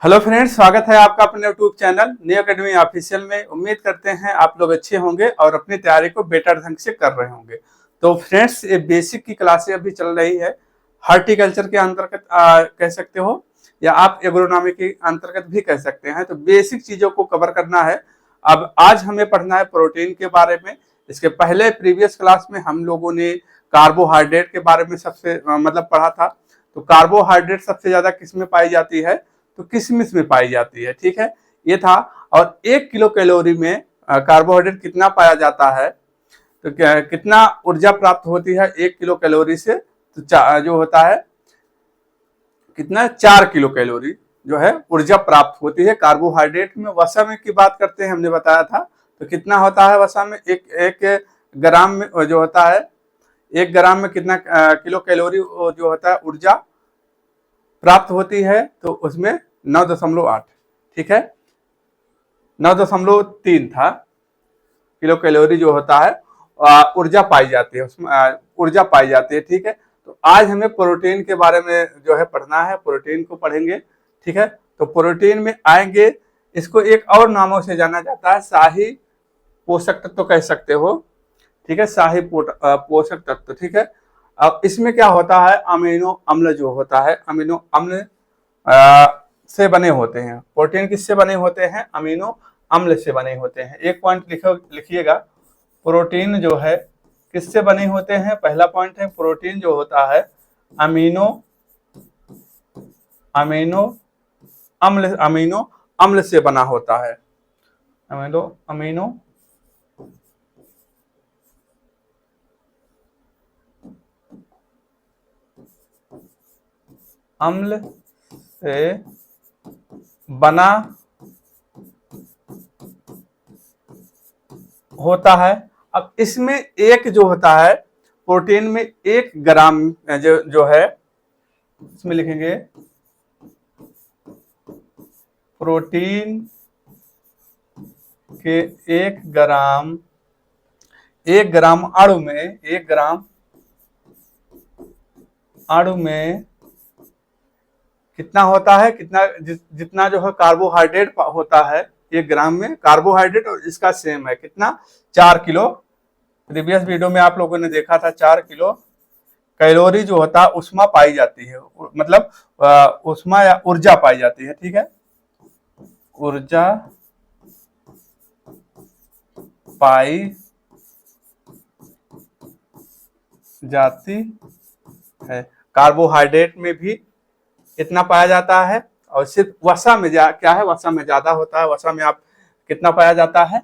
Hello friends, स्वागत है आपका अपने YouTube channel new academy official में। उम्मीद करते हैं आप लोग अच्छे होंगे और अपनी तैयारी को बेटर ढंग से कर रहे होंगे। तो फ्रेंड्स, ये बेसिक की क्लासें अभी चल रही है। हॉर्टिकल्चर के अंतर्गत कह सकते हो या आप एग्रोनॉमी के अंतर्गत भी कह सकते हैं। तो बेसिक चीजों को कवर करना है। अब आज हमें पढ़ना है प्रोटीन के बारे में। इसके पहले प्रीवियस क्लास में हम लोगों ने कार्बोहाइड्रेट के बारे में सबसे मतलब पढ़ा था। तो कार्बोहाइड्रेट सबसे ज्यादा किस में पाई जाती है? तो किशमिश में पाई जाती है। ठीक है, ये था। और 1 किलो कैलोरी में कार्बोहाइड्रेट कितना पाया जाता है? तो कितना ऊर्जा प्राप्त होती है 1 किलो कैलोरी से? तो जो होता है कितना, 4 किलो कैलोरी जो है ऊर्जा प्राप्त होती है कार्बोहाइड्रेट में। वसा में की बात करते हैं, हमने बताया था। तो कितना होता है वसा में? एक ग्राम में जो होता है, 1 ग्राम में कितना किलो कैलोरी जो होता है ऊर्जा प्राप्त होती है? तो उसमें 9.8। ठीक है, 9.3 था किलो कैलोरी जो होता है ऊर्जा पाई जाती है उसमें, ऊर्जा पाई जाती है। ठीक है, तो आज हमें प्रोटीन के बारे में जो है पढ़ना है, प्रोटीन को पढ़ेंगे। ठीक है, तो प्रोटीन में आएंगे, इसको एक और नामों से जाना जाता है, शाही पोषक तत्व तो कह सकते हो। ठीक है, शाही पोषक तत्व। ठीक है, अब इसमें क्या होता है, अमीनो अम्ल जो होता है, अमीनो अम्ल से बने होते हैं। प्रोटीन किससे बने होते हैं? अमीनो अम्ल से बने होते हैं। एक पॉइंट लिखिएगा, प्रोटीन जो है किससे बने होते हैं? पहला पॉइंट है, प्रोटीन जो होता है अमीनो अमीनो अमीनो अम्ल से बना होता है। अमीनो अम्ल से बना होता है। अब इसमें एक जो होता है प्रोटीन में 1 ग्राम जो है, इसमें लिखेंगे प्रोटीन के 1 ग्राम, 1 ग्राम अणु में, 1 ग्राम अणु में कितना होता है, कितना जितना जो है कार्बोहाइड्रेट होता है 1 ग्राम में कार्बोहाइड्रेट, और इसका सेम है कितना, 4 किलो। प्रीवियस वीडियो में आप लोगों ने देखा था 4 किलो कैलोरी जो होता है उष्मा पाई जाती है, मतलब उष्मा या ऊर्जा पाई जाती है। ठीक है, ऊर्जा पाई जाती है। कार्बोहाइड्रेट में भी इतना पाया जाता है, और सिर्फ वसा में क्या है, वसा में ज्यादा होता है। वसा में आप कितना पाया जाता है?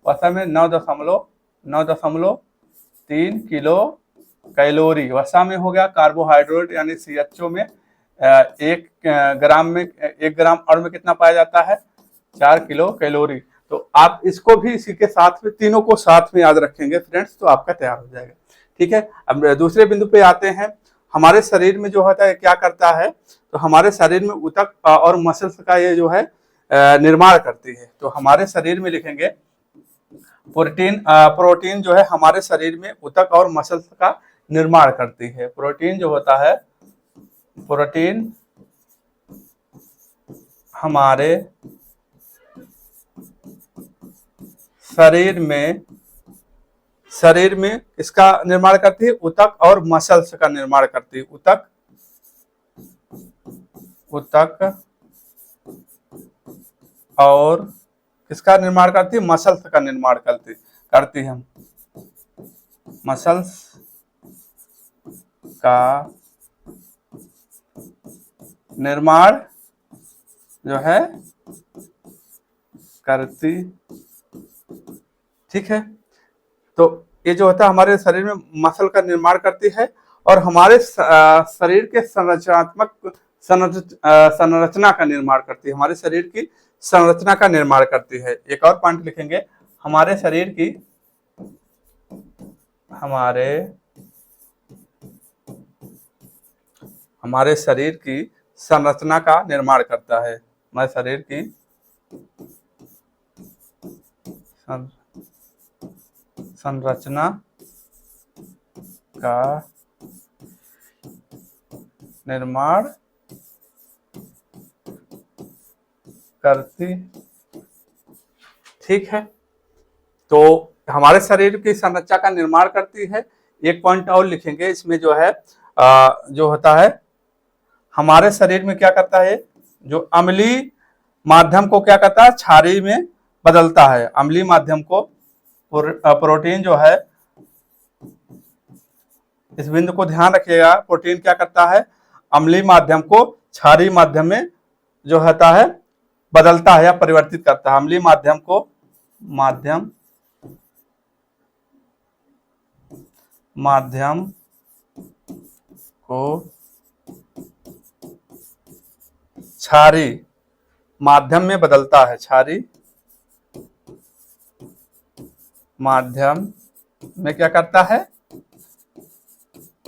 वसा में 9.3 किलो कैलोरी वसा में हो गया। कार्बोहाइड्रेट यानी CHO में 1 ग्राम में, 1 ग्राम अणु में कितना पाया जाता है? 4 किलो कैलोरी। तो आप इसको भी इसी के साथ में, तीनों को साथ में याद रखेंगे फ्रेंड्स, तो आपका तैयार हो जाएगा। ठीक है, अब दूसरे बिंदु पे आते हैं। हमारे शरीर में जो होता है क्या करता है? तो हमारे शरीर में ऊतक और मसल्स का ये जो है निर्माण करती है। तो हमारे शरीर में लिखेंगे प्रोटीन जो है हमारे शरीर में ऊतक और मसल्स का निर्माण करती है। प्रोटीन जो होता है, प्रोटीन हमारे शरीर में इसका निर्माण करती है, ऊतक और मसल्स का निर्माण करती है। ऊतक और किसका निर्माण करती है? मसल्स का निर्माण करती है। मसल्स का निर्माण जो है करती। ठीक है, तो ये जो होता है हमारे शरीर में मसल का निर्माण करती है, और हमारे शरीर के संरचना का निर्माण करती है। हमारे शरीर की संरचना का निर्माण करती है। एक और पॉइंट लिखेंगे, हमारे शरीर की संरचना का निर्माण करता है। हमारे शरीर की संरचना का निर्माण करती, ठीक है। तो हमारे शरीर की संरचना का निर्माण करती है। एक पॉइंट और लिखेंगे इसमें जो है जो होता है हमारे शरीर में क्या करता है, जो अम्लीय माध्यम को क्या करता है, क्षारीय में बदलता है। अम्लीय माध्यम को प्रोटीन जो है, इस बिंदु को ध्यान रखिएगा, प्रोटीन क्या करता है, अम्लीय माध्यम को क्षारीय माध्यम में जो होता है बदलता है या परिवर्तित करता है। अम्लीय माध्यम को माध्यम को क्षारीय माध्यम में बदलता है, क्षारीय माध्यम में क्या करता है,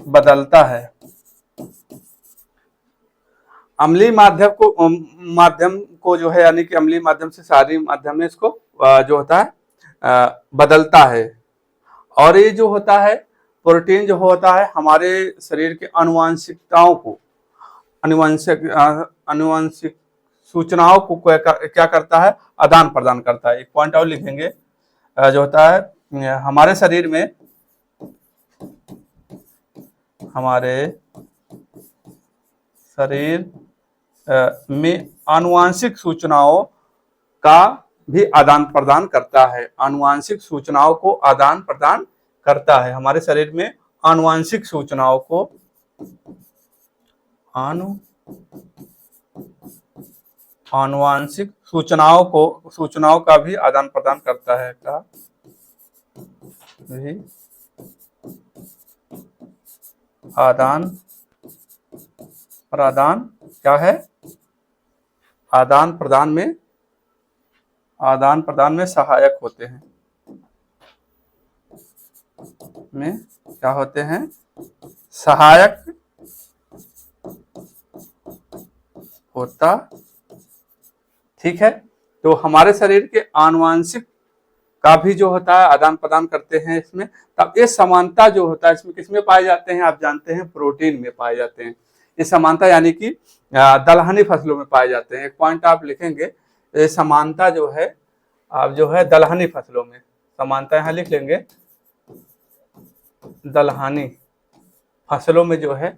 बदलता है। अम्लीय माध्यम को जो है, यानी कि अम्लीय माध्यम से क्षारीय माध्यम में इसको जो होता है बदलता है। और ये जो होता है प्रोटीन जो होता है हमारे शरीर के आनुवंशिकताओं को, आनुवंशिक सूचनाओं को क्या करता है, आदान प्रदान करता है। एक पॉइंट और लिखेंगे, जो होता है हमारे शरीर में, आनुवांशिक सूचनाओं का भी आदान प्रदान करता है। आनुवांशिक सूचनाओं को आदान प्रदान करता है। हमारे शरीर में आनुवांशिक सूचनाओं को आनुवांशिक सूचनाओं का भी आदान प्रदान करता है। आदान प्रदान क्या है, आदान प्रदान में सहायक होते हैं, में क्या होते हैं, सहायक होता, ठीक है। तो हमारे शरीर के आनुवांशिक का भी जो होता है आदान प्रदान करते हैं इसमें। तब ये समानता जो होता है इसमें किसमें पाए जाते हैं, आप जानते हैं प्रोटीन में पाए जाते हैं। ये समानता यानी कि दलहनी फसलों में पाए जाते हैं। एक पॉइंट आप लिखेंगे, ये समानता जो है आप जो है दलहनी फसलों में, समानता यहाँ लिख लेंगे, दलहनी फसलों में जो है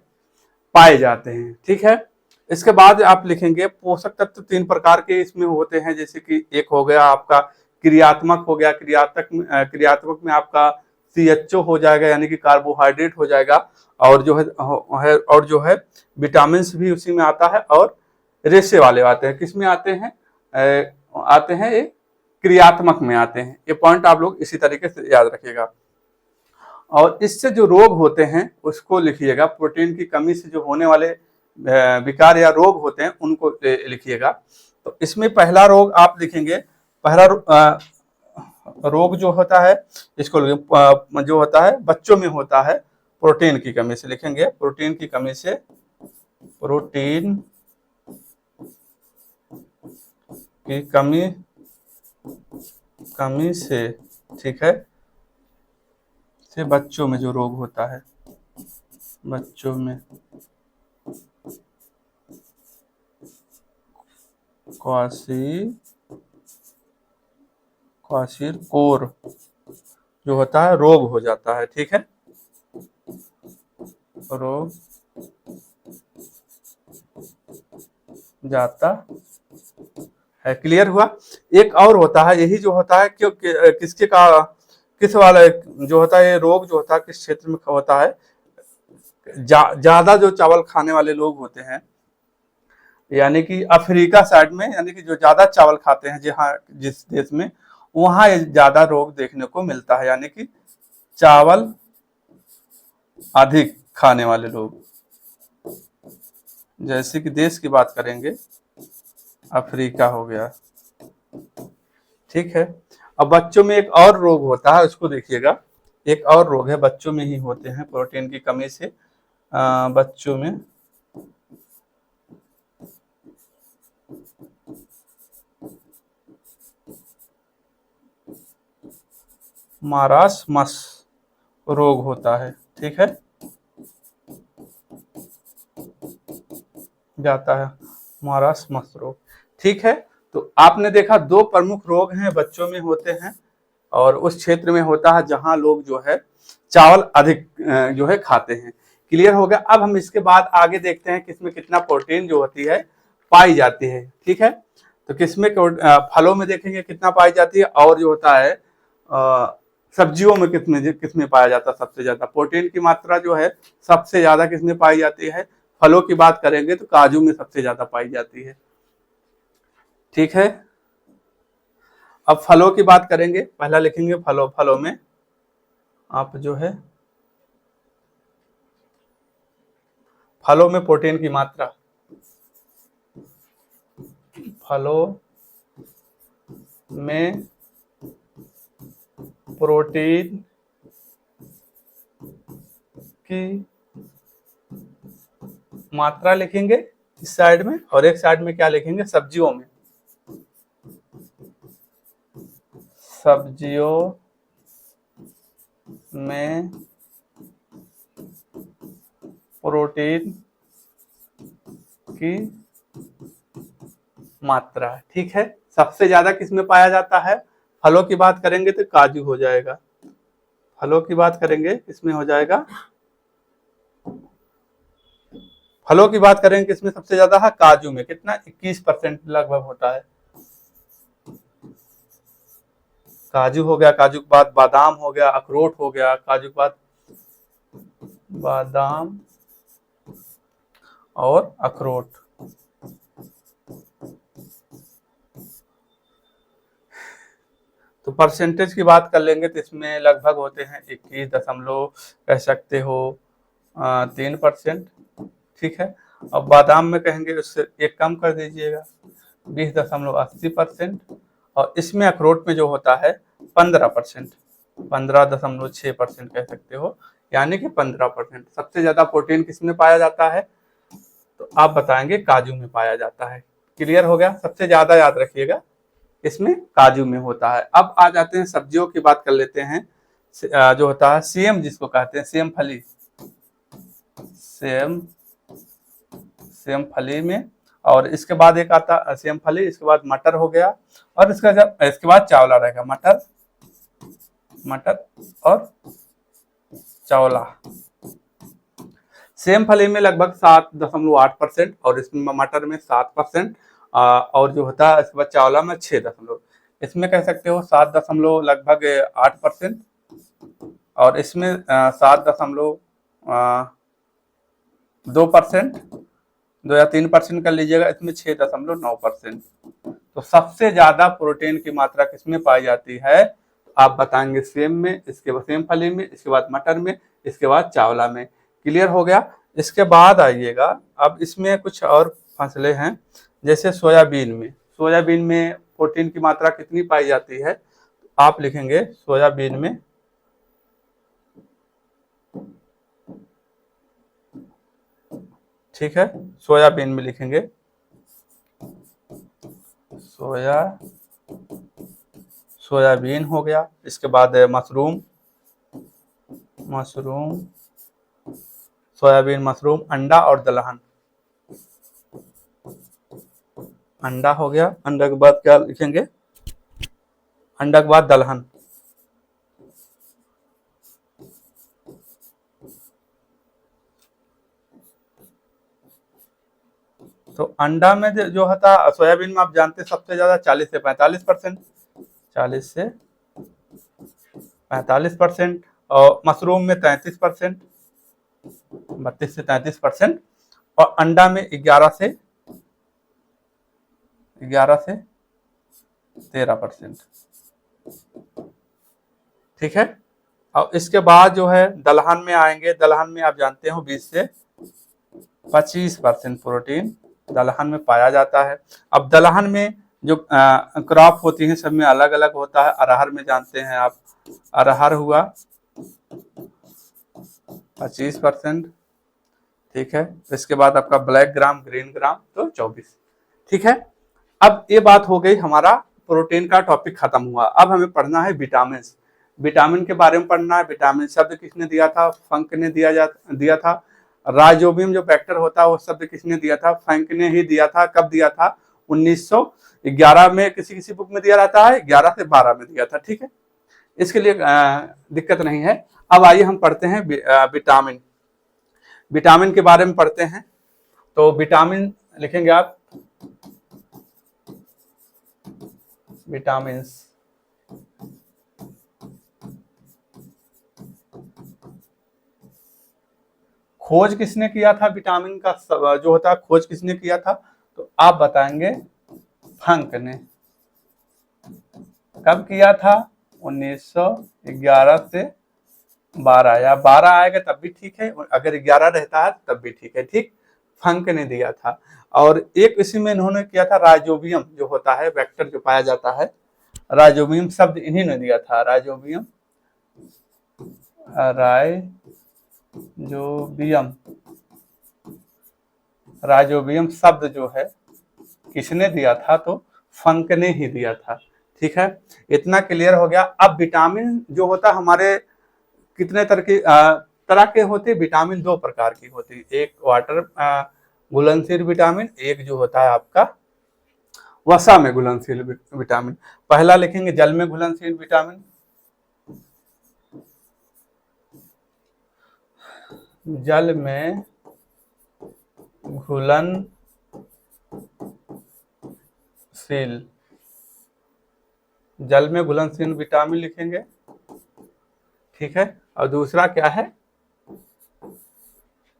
पाए जाते हैं, ठीक है। इसके बाद आप लिखेंगे पोषक तत्व 3 प्रकार के इसमें होते हैं, जैसे कि एक हो गया आपका क्रियात्मक हो गया, क्रियात्मक में आपका CHO हो जाएगा, यानी कि कार्बोहाइड्रेट हो जाएगा, और जो है विटामिन भी उसी में आता है, और रेशे वाले आते हैं, किस में आते हैं, आते हैं ये क्रियात्मक में आते हैं। ये पॉइंट आप लोग इसी तरीके से याद रखिएगा। और इससे जो रोग होते हैं उसको लिखिएगा, प्रोटीन की कमी से जो होने वाले विकार या रोग होते हैं उनको लिखिएगा। तो इसमें पहला रोग आप लिखेंगे, पहला रोग जो होता है इसको जो होता है बच्चों में होता है प्रोटीन की कमी से, लिखेंगे प्रोटीन की कमी से, ठीक है, से बच्चों में जो रोग होता है, बच्चों में क्वाशीरकोर जो होता है रोग हो जाता है, ठीक है, रोग जाता है। क्लियर हुआ। एक और होता है, यही जो होता है किस वाला जो होता है, ये रोग जो होता है किस क्षेत्र में होता है, ज्यादा जो चावल खाने वाले लोग होते हैं, यानी कि अफ्रीका साइड में, यानी कि जो ज्यादा चावल खाते हैं जहाँ जिस देश में, वहां ज्यादा रोग देखने को मिलता है, यानी कि चावल अधिक खाने वाले लोग। जैसे कि देश की बात करेंगे, अफ्रीका हो गया, ठीक है। अब बच्चों में एक और रोग होता है, उसको देखिएगा, एक और रोग है बच्चों में ही होते हैं प्रोटीन की कमी से, बच्चों में मारास्मस रोग होता है, ठीक है, जाता है मारास्मस रोग, ठीक है। तो आपने देखा दो प्रमुख रोग हैं बच्चों में होते हैं और उस क्षेत्र में होता है जहां लोग जो है चावल अधिक जो है खाते हैं। क्लियर हो गया। अब हम इसके बाद आगे देखते हैं कि इसमें कितना प्रोटीन जो होती है पाई जाती है। ठीक है, तो किसमें फलों में देखेंगे कितना पाई जाती है, और जो होता है सब्जियों में किसमें पाया जाता है सबसे ज्यादा प्रोटीन की मात्रा जो है सबसे ज्यादा किसमें पाई जाती है। फलों की बात करेंगे तो काजू में सबसे ज्यादा पाई जाती है। ठीक है, अब फलों की बात करेंगे, पहला लिखेंगे फलों में आप जो है फलों में प्रोटीन की मात्रा, फलों में प्रोटीन की मात्रा लिखेंगे इस साइड में, और एक साइड में क्या लिखेंगे सब्जियों में, सब्जियों में प्रोटीन की मात्रा। ठीक है, सबसे ज्यादा किसमें पाया जाता है, फलों की बात करेंगे तो काजू हो जाएगा, फलों की बात करेंगे इसमें हो जाएगा, फलों की बात करेंगे किसमें सबसे ज्यादा है, काजू में कितना 21% लगभग होता है। काजू हो गया, काजू के बाद बादाम हो गया, अखरोट हो गया, काजू के बाद बादाम और अखरोट। तो परसेंटेज की बात कर लेंगे तो इसमें लगभग होते हैं 21 दशमलव कह सकते हो 3%। ठीक है, अब बादाम में कहेंगे उससे एक कम कर दीजिएगा 20.80%, और इसमें अखरोट में जो होता है 15%, 15.6% कह सकते हो, यानी कि 15%। सबसे ज्यादा प्रोटीन किसमें पाया जाता है, तो आप बताएंगे काजू में पाया जाता है। क्लियर हो गया, सबसे ज्यादा याद रखिएगा इसमें काजू में होता है। अब आ जाते हैं सब्जियों की बात कर लेते हैं, जो होता है सेम जिसको कहते हैं सेम फली, सेम फली में, और इसके बाद एक आता सेम फली, इसके बाद मटर हो गया, और इसके बाद चावला रहेगा, मटर और चावला। सेम फली में लगभग 7.8%, और इसमें मटर में 7%, और जो होता है इसके बाद चावला में 6 इसमें कह सकते हो 7 दशमलव लगभग 8%, और इसमें 7.2%, 2 या 3% कर लीजिएगा, इसमें 6.9%। तो सबसे ज्यादा प्रोटीन की मात्रा किसमें पाई जाती है, आप बताएंगे सेम में, इसके बाद सेम फली में, इसके बाद मटर में, इसके बाद चावला में। क्लियर हो गया। इसके बाद आइएगा, अब इसमें कुछ और फसलें हैं, जैसे सोयाबीन में प्रोटीन की मात्रा कितनी पाई जाती है, आप लिखेंगे सोयाबीन में ठीक है, सोयाबीन में लिखेंगे सोयाबीन हो गया, इसके बाद मशरूम, सोयाबीन, मशरूम, अंडा और दलहन। अंडा हो गया, अंडा के बाद क्या लिखेंगे, अंडा के बाद दलहन। तो अंडा में जो होता सोयाबीन में आप जानते हैं सबसे ज्यादा 40 से 45%, 40 से 45%, और मशरूम में 33%, 32 से 33%, और अंडा में 11 से 13%। ठीक है, और इसके बाद जो है दलहन में आएंगे, दलहन में आप जानते हो 20 से 25% प्रोटीन दलहन में पाया जाता है। अब दलहन में जो क्रॉप होती है सब में अलग अलग होता है। अरहर में जानते हैं आप, अरहर हुआ 25%। ठीक है, इसके बाद आपका ब्लैक ग्राम, ग्रीन ग्राम तो 24। ठीक है, अब ये बात हो गई, हमारा प्रोटीन का टॉपिक खत्म हुआ। अब हमें पढ़ना है विटामिन। विटामिन के बारे में पढ़ना है। विटामिन शब्द किसने दिया था, फंक ने दिया था। राइजोबियम जो फैक्टर होता है वो शब्द किसने दिया था, फंक ने ही दिया था। कब दिया था, 1911 में किसी किसी बुक में दिया रहता है, 11 से 12 में दिया था। ठीक है, इसके लिए दिक्कत नहीं है। अब आइए हम पढ़ते हैं विटामिन। विटामिन के बारे में पढ़ते हैं। तो विटामिन लिखेंगे आप, विटामिन। खोज किसने किया था विटामिन का जो होता है, खोज किसने किया था? तो आप बताएंगे फंक ने। कब किया था? 1911 से 12, या 12 आएगा तब भी ठीक है, अगर 11 रहता है तब भी ठीक है। ठीक, फंक ने दिया था। और एक इसी में इन्होंने किया था राइजोबियम, जो होता है वेक्टर जो पाया जाता है, राइजोबियम शब्द इन्हीं ने दिया था। राइजोबियम, राइजोबियम, राइजोबियम शब्द जो है किसने दिया था? तो फंक ने ही दिया था। ठीक है, इतना क्लियर हो गया। अब विटामिन जो होता है हमारे कितने तरह के होते हैं? विटामिन 2 प्रकार की होती है। एक वाटर घुलनशील विटामिन, एक जो होता है आपका वसा में घुलनशील विटामिन। पहला लिखेंगे जल में घुलनशील विटामिन। जल में घुलनशील, जल में घुलनशील विटामिन लिखेंगे। ठीक है, और दूसरा क्या है?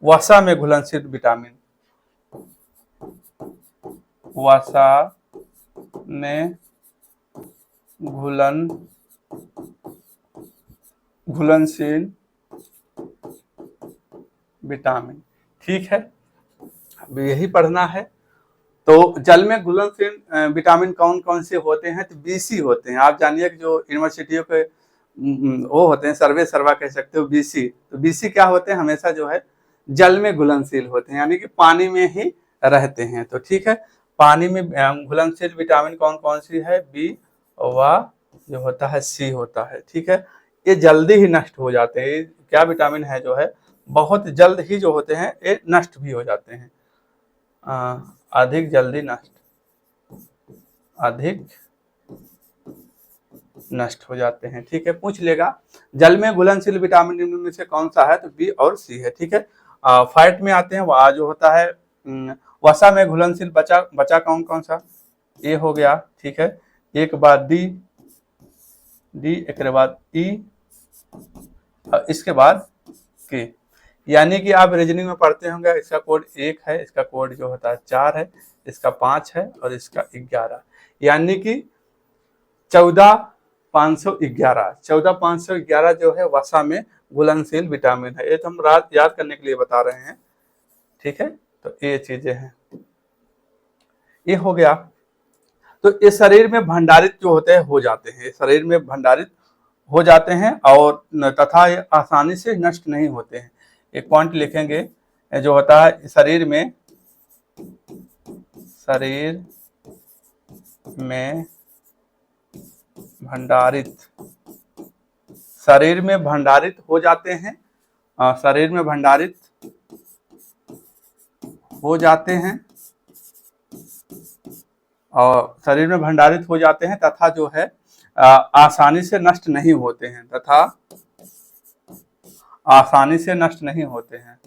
वसा में घुलनशील विटामिन। वसा में घुलनशील विटामिन। ठीक है, अब यही पढ़ना है। तो जल में घुलनशील विटामिन कौन कौन से होते हैं? तो बीसी होते हैं। आप जानिए कि जो यूनिवर्सिटियों के वो होते हैं, सर्वा कह सकते हो, बीसी। तो बीसी क्या होते हैं? हमेशा जो है जल में घुलनशील होते हैं, यानी कि पानी में ही रहते हैं। तो ठीक है, पानी में घुलनशील विटामिन कौन कौन सी है? बी व जो होता है सी होता है। ठीक है, ये जल्दी ही नष्ट हो जाते हैं। क्या विटामिन है जो है बहुत जल्द ही जो होते हैं ये नष्ट भी हो जाते हैं, अधिक जल्दी नष्ट, अधिक नष्ट हो जाते हैं। ठीक है, पूछ लेगा जल में घुलनशील विटामिन निम्न में से कौन सा है? तो बी और सी है। ठीक है, फैट में आते हैं, वह जो होता है वसा में घुलनशील बचा कौन कौन सा? ए हो गया। ठीक है, एक बाद डी, एक बाद ई, इसके बाद के। यानी कि आप रीजनिंग में पढ़ते होंगे, इसका कोड 1 है, इसका कोड जो होता है 4 है, इसका 5 है और इसका 11, यानी कि 14,511। 14,511 जो है वसा में घुलनशील विटामिन है। ये तो हम याद करने के लिए बता रहे हैं। ठीक है, तो ये चीजें हैं, ये हो गया। तो ये शरीर में भंडारित जो होते हैं हो जाते हैं, शरीर में भंडारित हो जाते हैं और तथा ये आसानी से नष्ट नहीं होते हैं। एक पॉइंट लिखेंगे जो होता है शरीर में भंडारित, शरीर में भंडारित हो जाते हैं, शरीर में भंडारित हो जाते हैं और शरीर में भंडारित हो जाते हैं तथा जो है आसानी से नष्ट नहीं होते हैं, तथा आसानी से नष्ट नहीं होते हैं,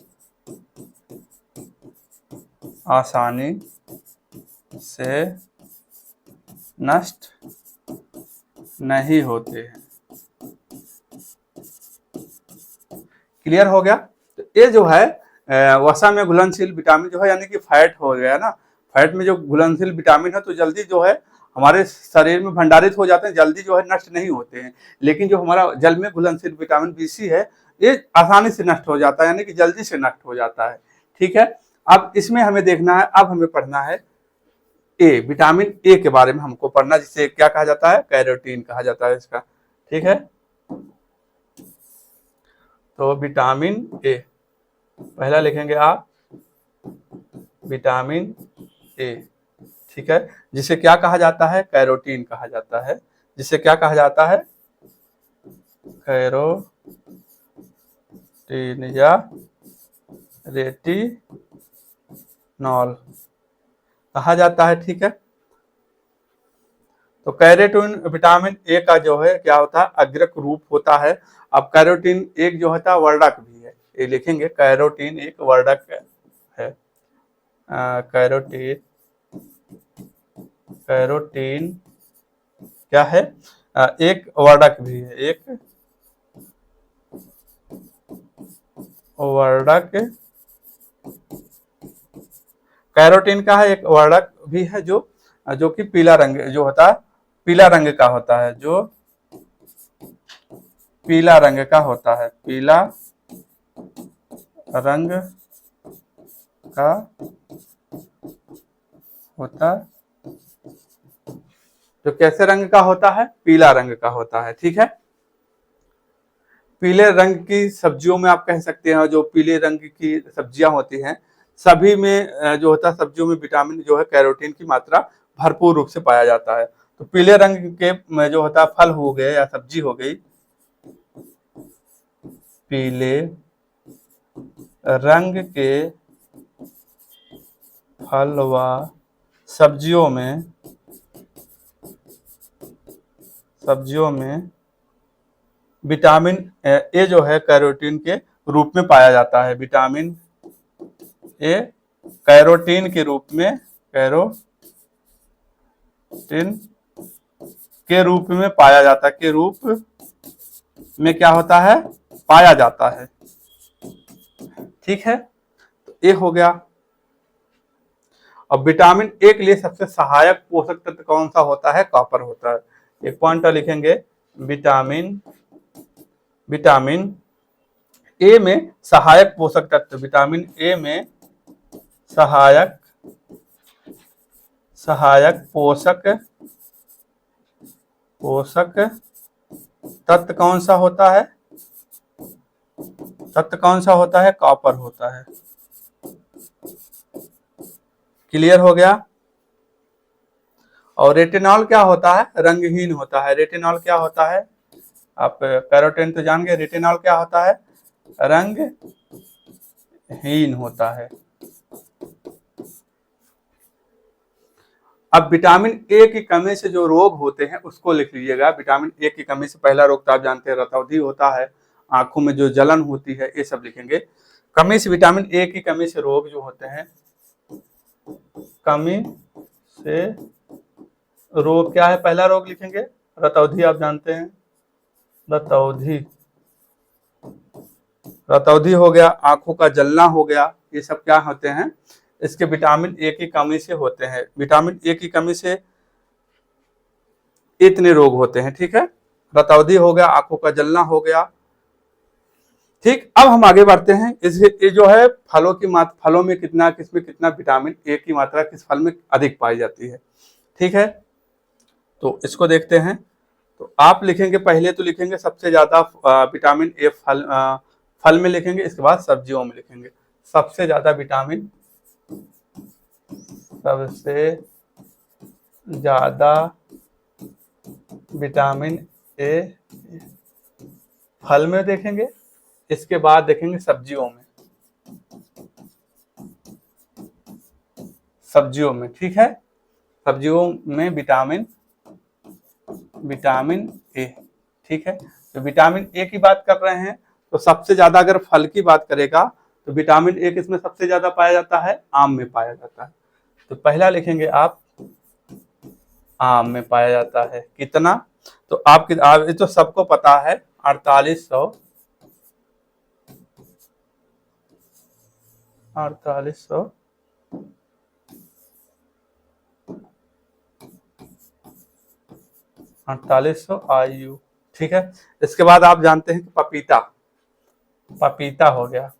आसानी से नष्ट नहीं होते हैं। क्लियर हो गया? तो ये जो है वसा में घुलनशील विटामिन जो है, यानी कि फैट हो गया ना, फैट में जो घुलनशील विटामिन है तो जल्दी जो है हमारे शरीर में भंडारित हो जाते हैं, जल्दी जो है नष्ट नहीं होते हैं। लेकिन जो हमारा जल में घुलनशील विटामिन बीसी है ये आसानी से नष्ट हो जाता है, यानी कि जल्दी से नष्ट हो जाता है। ठीक है, अब इसमें हमें देखना है, अब हमें पढ़ना है ए, विटामिन ए के बारे में हमको पढ़ना, जिसे क्या कहा जाता है? कैरोटीन कहा जाता है इसका। ठीक है, तो विटामिन ए पहला लिखेंगे आप, विटामिन ए। ठीक है, जिसे क्या कहा जाता है? कैरोटीन कहा जाता है। जिसे क्या कहा जाता है? कैरोटीन या रेटिनॉल कहा जाता है। ठीक है, तो कैरोटीन विटामिन ए का जो है क्या होता है, अग्रक रूप होता है। अब कैरोटीन एक जो होता है वर्णक भी है, ये लिखेंगे कैरोटीन एक वर्णक है। कैरोटीन कैरोटीन क्या है, एक वर्णक भी है, एक वर्णक। कैरोटीन का है एक वर्णक भी है जो जो कि पीला रंग जो होता है, पीला रंग का होता है, जो पीला रंग का होता है, पीला रंग का होता, जो कैसे रंग का होता है, पीला रंग का होता है। ठीक है, पीले रंग की सब्जियों में आप कह सकते हैं, जो पीले रंग की सब्जियां होती हैं सभी में जो होता है, सब्जियों में विटामिन जो है कैरोटीन की मात्रा भरपूर रूप से पाया जाता है। तो पीले रंग के में जो होता है फल हो गए या सब्जी हो गई, पीले रंग के फल व सब्जियों में विटामिन ए जो है कैरोटीन के रूप में पाया जाता है। विटामिन ए कैरोटीन के रूप में, कैरोटीन के रूप में पाया जाता है, के रूप में क्या होता है, पाया जाता है। ठीक है, तो ये हो गया। अब विटामिन ए के लिए सबसे सहायक पोषक तत्व कौन सा होता है, कॉपर होता है। एक पॉइंट लिखेंगे, विटामिन ए में सहायक पोषक तत्व, विटामिन ए में सहायक पोषक तत्व कौन सा होता है, कॉपर होता है। क्लियर हो गया। और रेटिनॉल क्या होता है, रंगहीन होता है। रेटिनॉल क्या होता है, आप कैरोटीन तो जान गए, रेटिनॉल क्या होता है, रंगहीन होता है। अब विटामिन ए की कमी से जो रोग होते हैं उसको लिख लीजिएगा। विटामिन ए की कमी से पहला रोग तो आप जानते हैं रतौंधी होता है, आंखों में जो जलन होती है, ये सब लिखेंगे। कमी से, विटामिन ए की कमी से रोग जो होते हैं, कमी से रोग क्या है, पहला रोग लिखेंगे रतौंधी, आप जानते हैं रतौंधी हो गया, आंखों का जलना हो गया, ये सब क्या होते हैं, इसके विटामिन ए की कमी से होते हैं। विटामिन ए की कमी से इतने रोग होते हैं। ठीक है, रतौंधी हो गया, आंखों का जलना हो गया। ठीक, अब हम आगे बढ़ते हैं। ये जो है फलों की फलों में कितना, किसमें कितना विटामिन ए की मात्रा किस फल में अधिक पाई जाती है। ठीक है, तो इसको देखते हैं। तो आप लिखेंगे, पहले तो लिखेंगे सबसे ज्यादा विटामिन ए फल में लिखेंगे, इसके बाद सब्जियों में लिखेंगे। सबसे ज्यादा विटामिन, सबसे ज्यादा विटामिन ए फल में देखेंगे, इसके बाद देखेंगे सब्जियों में। ठीक है, सब्जियों में विटामिन ए। ठीक है, तो विटामिन ए की बात कर रहे हैं तो सबसे ज्यादा अगर फल की बात करेगा तो विटामिन ए किसमें सबसे ज्यादा पाया जाता है, आम में पाया जाता है। तो पहला लिखेंगे आप, आम में पाया जाता है। कितना, तो आप ये तो सबको पता है, 4800 IU। ठीक है, इसके बाद आप जानते हैं कि पपीता हो गया।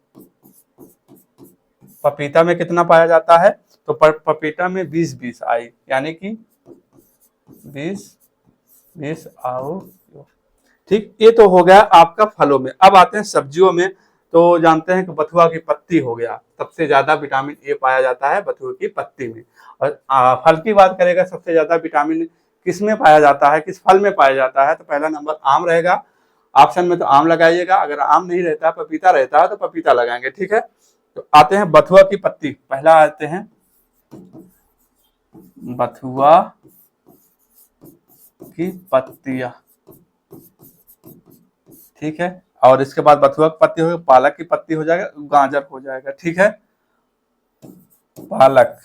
पपीता में कितना पाया जाता है, तो पपीता में 20 आई, यानी कि 20 आउ। ठीक, ये तो हो गया आपका फलों में। अब आते हैं सब्जियों में। तो जानते हैं कि बथुआ की पत्ती हो गया, सबसे ज्यादा विटामिन ए पाया जाता है बथुआ की पत्ती में। और फल की बात करेगा, सबसे ज्यादा विटामिन किस में पाया जाता है, किस फल में पाया जाता है, तो पहला नंबर आम रहेगा। ऑप्शन में तो आम लगाइएगा, अगर आम नहीं रहता है, पपीता रहता है तो पपीता लगाएंगे। ठीक है, तो आते हैं बथुआ की पत्ती। पहला आते हैं बथुआ की पत्तियां, ठीक है। और इसके बाद बथुआ की पत्ती हो, पालक की पत्ती हो जाएगा, गाजर हो जाएगा, ठीक है। पालक,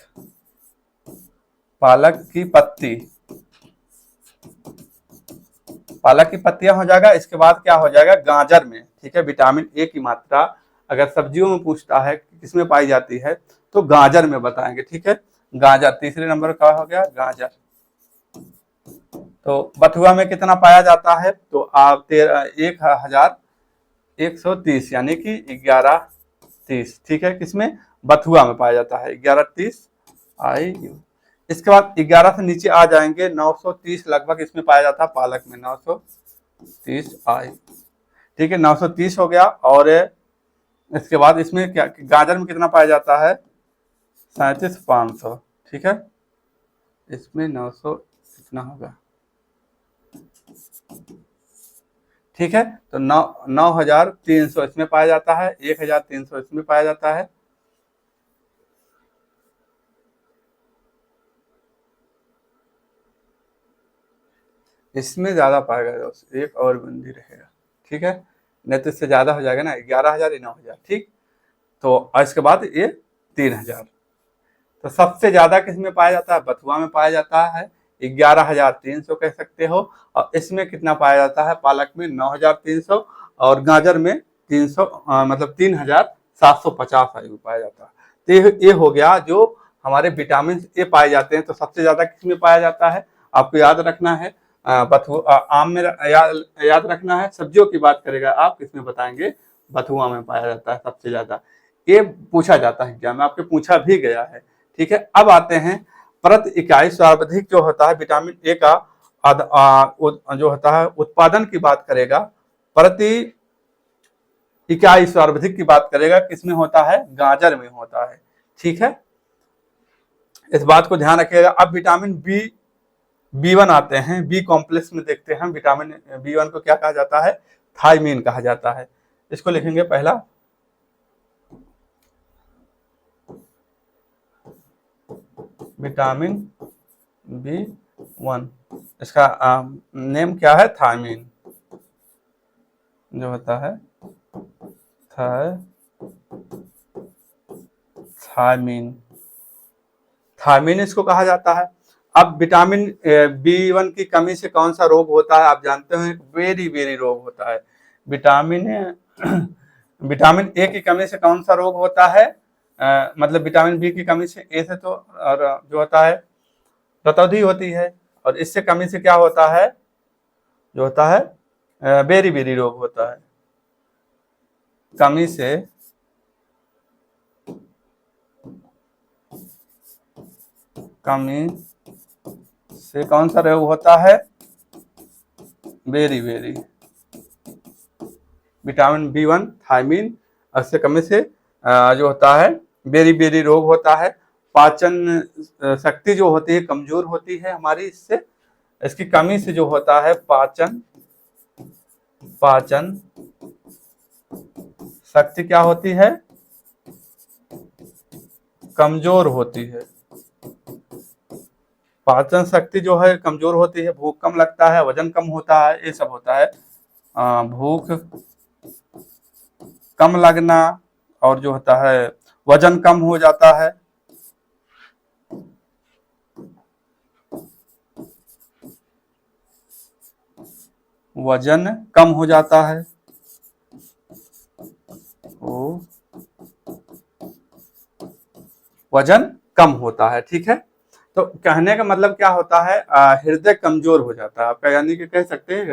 पालक की पत्ती, पालक की पत्तियां हो जाएगा। इसके बाद क्या हो जाएगा, गाजर में, ठीक है, विटामिन ए की मात्रा अगर सब्जियों में पूछता है कि किसमें पाई जाती है तो गाजर में बताएंगे, ठीक है। गाजर तीसरे नंबर का हो गया, गाजर। तो बथुआ में कितना पाया जाता है, तो आप 1130 यानी कि 1130, ठीक है, किसमें, बथुआ में पाया जाता है, 1130 IU। इसके बाद 11 से नीचे आ जाएंगे, 930 लगभग इसमें पाया जाता है पालक में, 930 IU, ठीक है, 930 हो गया। और इसके बाद इसमें क्या, गाजर में कितना पाया जाता है, 37,500, ठीक है, इसमें 900 कितना होगा, ठीक है। तो 9,300 इसमें पाया जाता है, 1,300 इसमें पाया जाता है। इसमें ज्यादा पाएगा, एक और बंदी रहेगा, ठीक है, नहीं तो इससे ज्यादा हो जाएगा ना, 11,000 या 9,000, ठीक। तो इसके बाद ये 3,000। तो सबसे ज्यादा किसमें पाया जाता है, बथुआ में पाया जाता है, 11,300 कह सकते हो। और इसमें कितना पाया जाता है, पालक में 9,300, और गाजर में 300, मतलब 3,750 IU पाया जाता है। तो ये हो गया जो हमारे विटामिन ए पाए जाते हैं। तो सबसे ज्यादा किसमें पाया जाता है, आपको याद रखना है, आम में याद रखना है। सब्जियों की बात करेगा आप, किसमें बताएंगे, बथुआ में पाया जाता है सबसे ज्यादा। ये पूछा जाता है एग्जाम में, आपके पूछा भी गया है, ठीक है। अब आते हैं प्रति इकाई सर्वाधिक जो होता है विटामिन ए का जो होता है उत्पादन की बात करेगा, प्रति इकाई सर्वाधिक की बात करेगा, किसमें होता है, गाजर में होता है, ठीक है। इस बात को ध्यान रखिएगा। अब विटामिन B1 आते हैं, बी कॉम्प्लेक्स में देखते हैं विटामिन B1 को क्या कहा जाता है, थायमीन कहा जाता है। इसको लिखेंगे पहला, विटामिन B1, इसका नेम क्या है, थायमीन जो होता है, थायमीन, थायमीन इसको कहा जाता है। अब विटामिन B1 की कमी से कौन सा रोग होता है, आप जानते हैं, बेरी बेरी रोग होता है। विटामिन विटामिन ए की कमी से कौन सा रोग होता है, मतलब विटामिन बी की कमी से, ए से तो, और जो होता है रतौंधी होती है, और इससे कमी से क्या होता है, जो होता है बेरी बेरी रोग होता है। कमी से कौन सा रोग होता है, berry berry, vitamin B1 thymine, इससे कमी से जो होता है बेरी बेरी रोग होता है। पाचन शक्ति जो होती है कमजोर होती है हमारी, इससे, इसकी कमी से जो होता है पाचन शक्ति क्या होती है, कमजोर होती है। पाचन शक्ति जो है कमजोर होती है, भूख कम लगता है, वजन कम होता है, ये सब होता है। भूख कम लगना, और जो होता है वजन कम हो जाता है, वजन कम हो जाता है, वजन कम होता है, ठीक है। तो कहने का मतलब क्या होता है, हृदय कमजोर हो जाता है आपका, यानी कि कह सकते हैं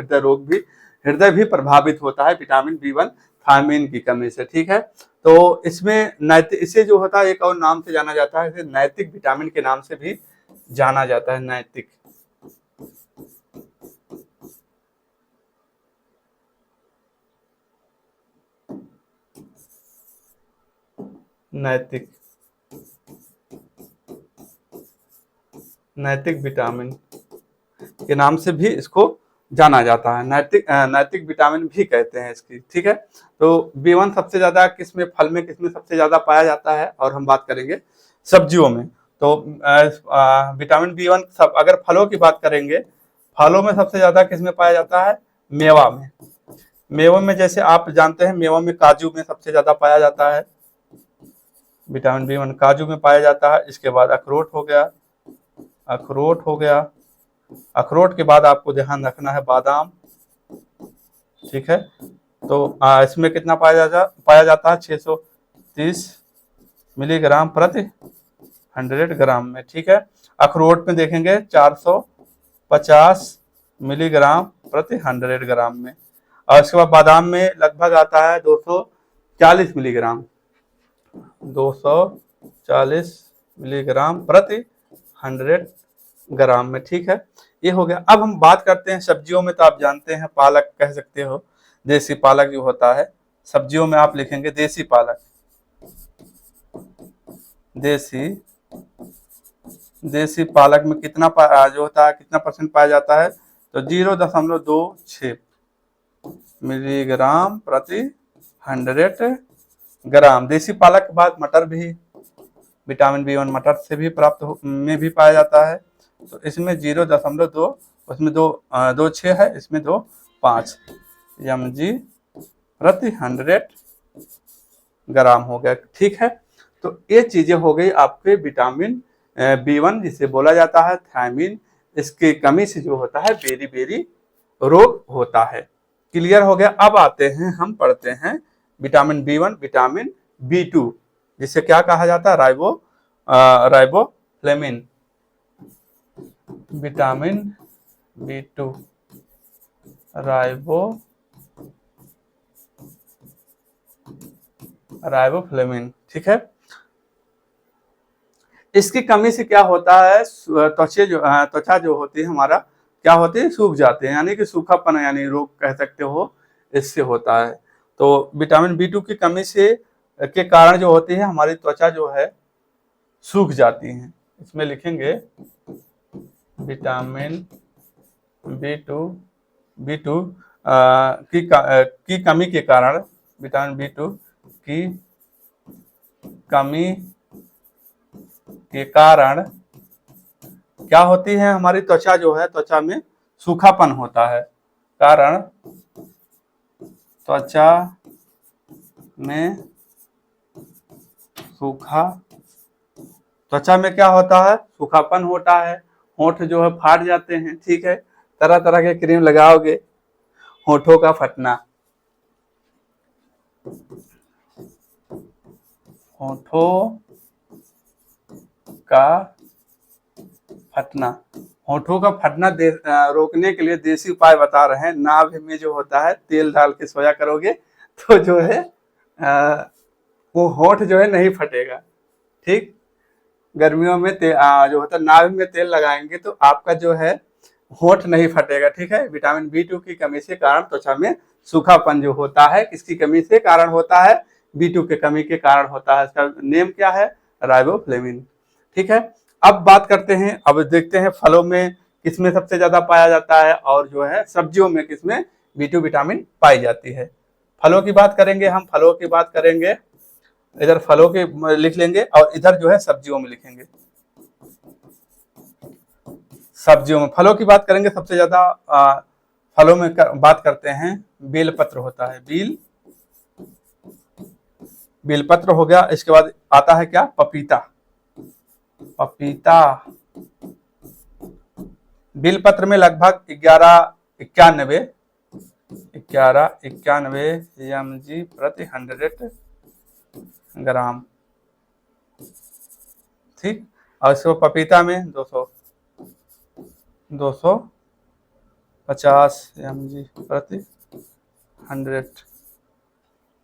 हृदय भी प्रभावित होता है विटामिन B1 थायमीन की कमी से, ठीक है। तो इसमें नैतिक, इसे जो होता है एक और नाम से जाना जाता है, इसे नैतिक विटामिन के नाम से भी जाना जाता है, नैतिक, नैतिक, नैतिक विटामिन के नाम से भी इसको जाना जाता है, नैतिक विटामिन भी कहते हैं इसकी, ठीक है। तो B1 सबसे ज्यादा किसमें, फल में किसमें सबसे ज्यादा पाया जाता है, और हम बात करेंगे सब्जियों में। तो विटामिन B1 सब, अगर फलों की बात करेंगे फलों में सबसे ज्यादा किस में पाया जाता है? मेवा में। मेवों में जैसे आप जानते हैं, मेवों में काजू में सबसे ज्यादा पाया जाता है विटामिन बी वन, काजू में पाया जाता है। इसके बाद अखरोट हो गया, अखरोट हो गया। अखरोट के बाद आपको ध्यान रखना है बादाम, ठीक है। तो इसमें कितना पाया जाता है? 630 मिलीग्राम प्रति 100 ग्राम में, ठीक है। अखरोट में देखेंगे 450 मिलीग्राम प्रति 100 ग्राम में। और इसके बाद बादाम में लगभग आता है 240 मिलीग्राम, 240 मिलीग्राम प्रति 100 ग्राम में, ठीक है। ये हो गया। अब हम बात करते हैं सब्जियों में। तो आप जानते हैं पालक कह सकते हो, देसी पालक जो होता है, सब्जियों में आप लिखेंगे देसी पालक। देसी पालक में कितना जो होता है, कितना परसेंट पाया जाता है? तो 0.26 मिलीग्राम प्रति 100 ग्राम। देसी पालक के बाद मटर भी, विटामिन बी वन मटर से भी में भी पाया जाता है। तो इसमें 0.2, उसमें 2.6 है, इसमें 2.5 mg प्रति 100 ग्राम हो गया, ठीक है। तो ये चीजें हो गई आपके विटामिन बी वन, जिसे बोला जाता है थायमिन। इसकी कमी से जो होता है बेरी बेरी रोग होता है। क्लियर हो गया। अब आते हैं, हम पढ़ते हैं vitamin B one, vitamin B two, जिसे क्या कहा जाता है? Riboflavin. Vitamin B two, riboflavin, ठीक है। इसकी कमी से क्या होता है? त्वचा जो होती है हमारा, क्या होती है? सूख जाते हैं, यानी कि सूखापन, यानी रोग कह सकते हो, इससे होता है। तो विटामिन बी टू की कमी से के कारण जो होती है हमारी त्वचा जो है सूख जाती है। इसमें लिखेंगे विटामिन बी टू की कमी के कारण, विटामिन बी टू की कमी के कारण क्या होती है? हमारी त्वचा जो है, त्वचा में सूखापन होता है। कारण त्वचा में त्वचा में क्या होता है? सूखापन होता है। होंठ जो है फाट जाते हैं, ठीक है। तरह तरह के क्रीम लगाओगे, होठों का फटना, होठों का फटना रोकने के लिए देसी उपाय बता रहे हैं। नाभि में जो होता है तेल डाल के सोया करोगे तो जो है वो होठ जो है नहीं फटेगा, ठीक। गर्मियों में जो होता है नाभि में तेल लगाएंगे तो आपका जो है होठ नहीं फटेगा, ठीक है। विटामिन बी टू की कमी से कारण त्वचा में सूखापन जो होता है, किसकी कमी से कारण होता है? बी टू के कमी के कारण होता है। इसका नेम क्या है? राइबोफ्लेविन, ठीक है। अब बात करते हैं, अब देखते हैं फलों में किसमें सबसे ज्यादा पाया जाता है, और जो है सब्जियों में किसमें बी टू विटामिन पाई जाती है। फलों की बात करेंगे हम, फलों की बात करेंगे, इधर फलों के लिख लेंगे और इधर जो है सब्जियों में लिखेंगे। सब्जियों में फलों की बात करेंगे, सबसे ज्यादा फलों में बात करते हैं बेलपत्र होता है। बेलपत्र हो गया। इसके बाद आता है क्या? पपीता। बेलपत्र में लगभग 1191 mg प्रति 100 ग्राम, ठीक। और इसको पपीता में 250 mg प्रति 100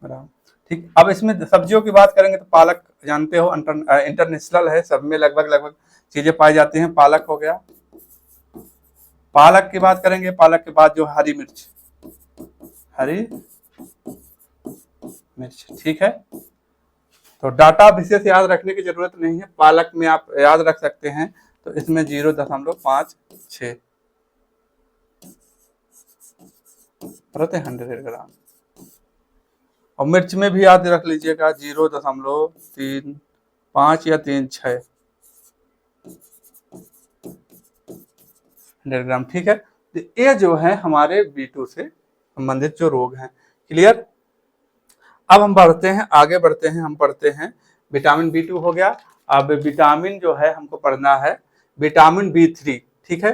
ग्राम, ठीक। अब इसमें सब्जियों की बात करेंगे तो पालक जानते हो इंटरनेशनल है, सब में लगभग चीजें पाई जाती हैं। पालक हो गया। पालक की बात करेंगे, पालक के बाद जो हरी मिर्च, ठीक है। तो डाटा विशेष याद रखने की जरूरत नहीं है, पालक में आप याद रख सकते हैं। तो इसमें 0.56 प्रति 100 ग्राम। और मिर्च में भी याद रख लीजिएगा 0.35 या 36 100 ग्राम, ठीक है। तो ये जो है हमारे B2 से संबंधित जो रोग हैं। क्लियर। अब हम आगे बढ़ते हैं, हम पढ़ते हैं विटामिन B2 हो गया। अब विटामिन जो है हमको पढ़ना है विटामिन B3। ठीक है,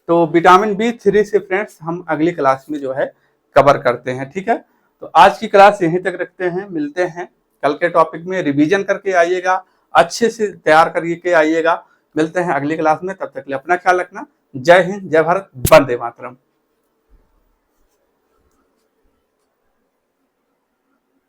तो विटामिन B3 से फ्रेंड्स हम अगली क्लास में जो है कवर करते हैं। ठीक है, तो आज की क्लास यहीं तक रखते हैं, मिलते हैं कल के टॉपिक में। रिवीजन करके आइएगा, अच्छे से तैयार करके आइएगा। मिलते हैं अगली क्लास में, तब तक के लिए अपना ख्याल रखना। जय हिंद, जय भारत, वंदे मातरम।